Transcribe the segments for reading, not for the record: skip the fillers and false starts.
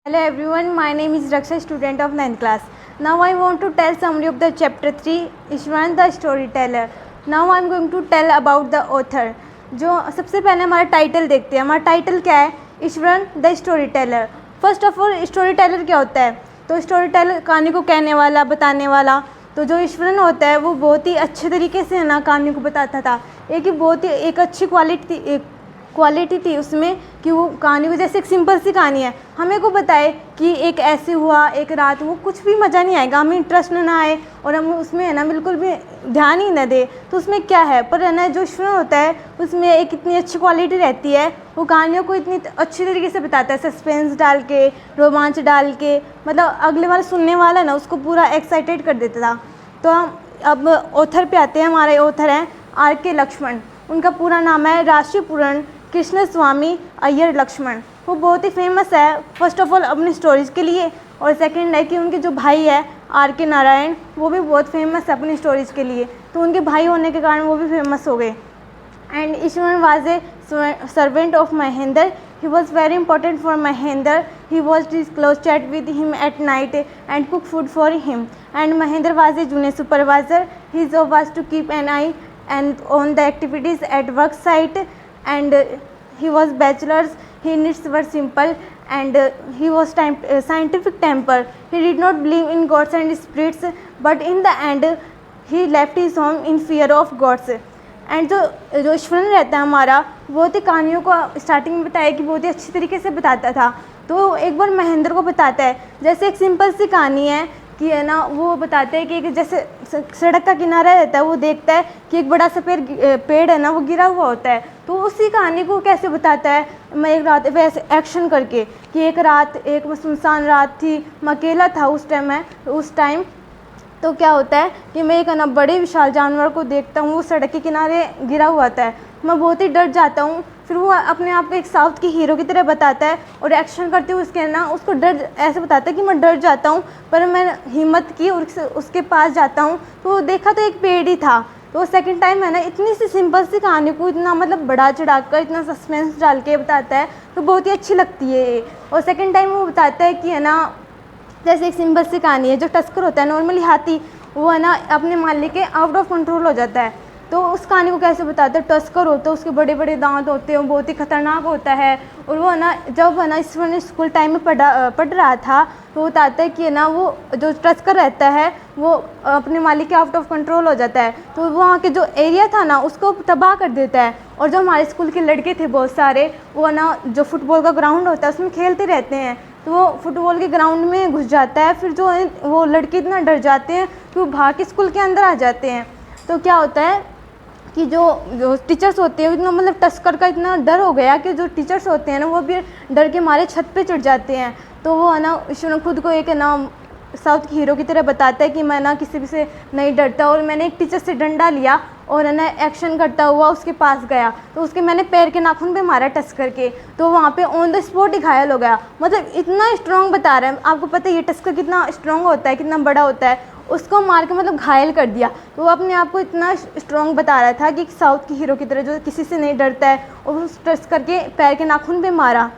Hello everyone, my name is Raksha, student of 9th class. Now I want to tell summary of the chapter 3, Ishwan the storyteller. Now I am going to tell about the author. जो सबसे पहले हमारा title देखते हैं. हमारा title क्या है? Ishwan the storyteller. First of all storyteller क्या होता है? तो स्टोरी टेलर कहानी को कहने वाला, बताने वाला. तो जो ईश्वन होता है वो बहुत ही अच्छे तरीके से ना कहानी को बताता था. एक अच्छी क्वालिटी थी उसमें कि वो कहानी को, जैसे एक सिंपल सी कहानी है, हमें को बताए कि एक ऐसे हुआ एक रात, वो कुछ भी मज़ा नहीं आएगा, हमें इंटरेस्ट ना आए और हम उसमें है ना बिल्कुल भी ध्यान ही न दे तो उसमें क्या है. पर है ना जो ईश्वन होता है उसमें एक इतनी अच्छी क्वालिटी रहती है, वो कहानियों को इतनी अच्छी तरीके से बताता है, सस्पेंस डाल के, रोमांच डाल के, मतलब अगले वाला सुनने वाला ना उसको पूरा एक्साइटेड कर देता था. तो हम अब ऑथर पे आते हैं. हमारे ऑथर हैं R.K. लक्ष्मण. उनका पूरा नाम है राष्ट्रीय कृष्ण स्वामी अय्यर लक्ष्मण. वो बहुत ही फेमस है फर्स्ट ऑफ ऑल अपनी स्टोरीज़ के लिए, और सेकंड है कि उनके जो भाई है R.K. नारायण, वो भी बहुत फेमस है अपनी स्टोरीज़ के लिए. तो उनके भाई होने के कारण वो भी फेमस हो गए. And Ishwan was a servant of Mahendra. He was very important for Mahendra. He was his close chat with him at night and cook food for him. And Mahendra was a junior supervisor. His job was to keep an eye and on the activities at work site. And he was bachelor's. His needs were simple and he was scientific temper. He did not believe in gods and spirits, but in the end he left his home in fear of gods. And जो ईश्वन रहता है हमारा, बहुत ही कहानियों को starting में बताया कि बहुत ही अच्छी तरीके से बताता था. तो एक बार महेंद्र को बताता है, जैसे एक सिंपल सी कहानी है कि है ना, वो बताते हैं कि जैसे सड़क का किनारा रहता है, वो देखता है कि एक बड़ा सा पेड़ है ना, वो गिरा हुआ होता है. तो उसी कहानी को कैसे बताता है, मैं एक रात वैसे एक्शन करके कि एक सुनसान रात थी, मैं अकेला था उस टाइम. तो क्या होता है कि मैं एक ना बड़े विशाल जानवर को देखता हूँ, वो सड़क के किनारे गिरा हुआ होता है. मैं बहुत ही डर जाता हूँ. फिर वो अपने आप को एक साउथ की हीरो की तरह बताता है और एक्शन करते हुए उसको डर ऐसे बताता है कि मैं डर जाता हूँ, पर मैं हिम्मत की और उसके पास जाता हूँ. तो देखा तो एक पेड़ ही था. तो सेकंड टाइम है ना, इतनी सी सिंपल सी कहानी को इतना मतलब बढ़ा चढ़ाकर इतना सस्पेंस डाल के बताता है, तो बहुत ही अच्छी लगती है. और सेकेंड टाइम वो बताता है कि है ना, जैसे एक सिंपल सी कहानी है, जो टस्कर होता है नॉर्मली हाथी, वो है ना अपने मालिक के आउट ऑफ कंट्रोल हो जाता है. तो उस कहानी को कैसे बताते हैं, टस्कर होता है, उसके बड़े बड़े दांत होते हैं, वो बहुत ही खतरनाक होता है. और वो है ना, जब है ना ईश्वर स्कूल टाइम में पढ़ रहा था, तो बताता है कि है ना, वो जो टस्कर रहता है वो अपने मालिक के आउट ऑफ कंट्रोल हो जाता है. तो वहाँ के जो एरिया था ना उसको तबाह कर देता है. और जो हमारे स्कूल के लड़के थे बहुत सारे, वो है ना जो फुटबॉल का ग्राउंड होता है उसमें खेलते रहते हैं, तो वो फुटबॉल के ग्राउंड में घुस जाता है. फिर जो वो लड़के इतना डर जाते हैं कि वो भाग के स्कूल के अंदर आ जाते हैं. तो क्या होता है कि जो टीचर्स होते हैं, इतना मतलब टस्कर का इतना डर हो गया कि जो टीचर्स होते हैं ना, वो भी डर के मारे छत पे चढ़ जाते हैं. तो वो है ना, ईश्वर खुद को एक ना साउथ की हीरो की तरह बताता है कि मैं ना किसी भी से नहीं डरता, और मैंने एक टीचर से डंडा लिया और है ना एक्शन करता हुआ उसके पास गया, तो उसके मैंने पैर के नाखून पे मारा टच करके, तो वहाँ पे ऑन द स्पॉट ही घायल हो गया. मतलब इतना स्ट्रॉन्ग बता रहा है. आपको पता है ये टस्कर कितना स्ट्रॉन्ग होता है, कितना बड़ा होता है, उसको मार के मतलब घायल कर दिया. तो वो अपने आप को इतना स्ट्रॉन्ग बता रहा था कि साउथ की हीरो की तरह जो किसी से नहीं डरता है, और उस टस्कर के पैर के नाखून पे मारा.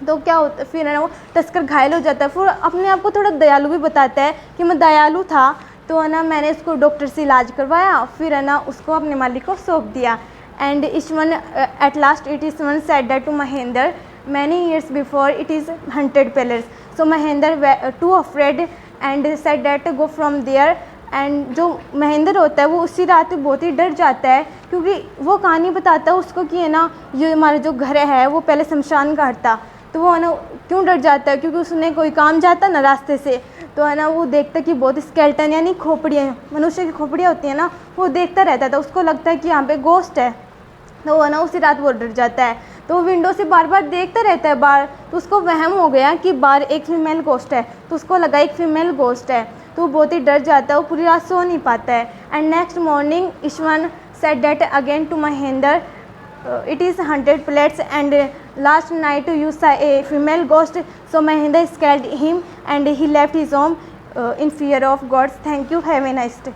तो क्या होता है, फिर है ना वो टस्कर घायल हो जाता है. फिर अपने आप को थोड़ा दयालु भी बताता है कि मैं दयालु था, तो है ना मैंने इसको डॉक्टर से इलाज करवाया, फिर है ना उसको अपने मालिक को सौंप दिया. And Ishwan at last it Ishwan said that to Mahendra many years before it is haunted palace. So Mahendra to afraid and said that go from there. And जो महेंद्र होता है वो उसी रात बहुत ही डर जाता है, क्योंकि वो कहानी बताता है उसको कि है ना ये हमारा जो घर है वो पहले शमशान घाट था. तो वो है ना क्यों डर जाता है, क्योंकि उसने कोई काम जाता ना रास्ते से, तो है ना वो देखता कि बहुत स्केल्टन यानी खोपड़ियाँ, मनुष्य की खोपड़ियाँ होती हैं ना, वो देखता रहता था. उसको लगता है कि यहाँ पे गोस्ट है, तो वो है ना उसी रात वो डर जाता है. तो वो विंडो से बार बार देखता रहता है बाहर. तो उसको वहम हो गया कि बाहर एक फीमेल गोस्ट है, तो उसको लगा एक फीमेल गोस्ट है. तो वो बहुत ही डर जाता है, वो पूरी रात सो नहीं पाता है. And next morning Ishwan said that again to Mahendra it is 100 plates and last night you saw a female ghost. So Mahendra scared him and he left his home in fear of gods. Thank you. Have a nice day.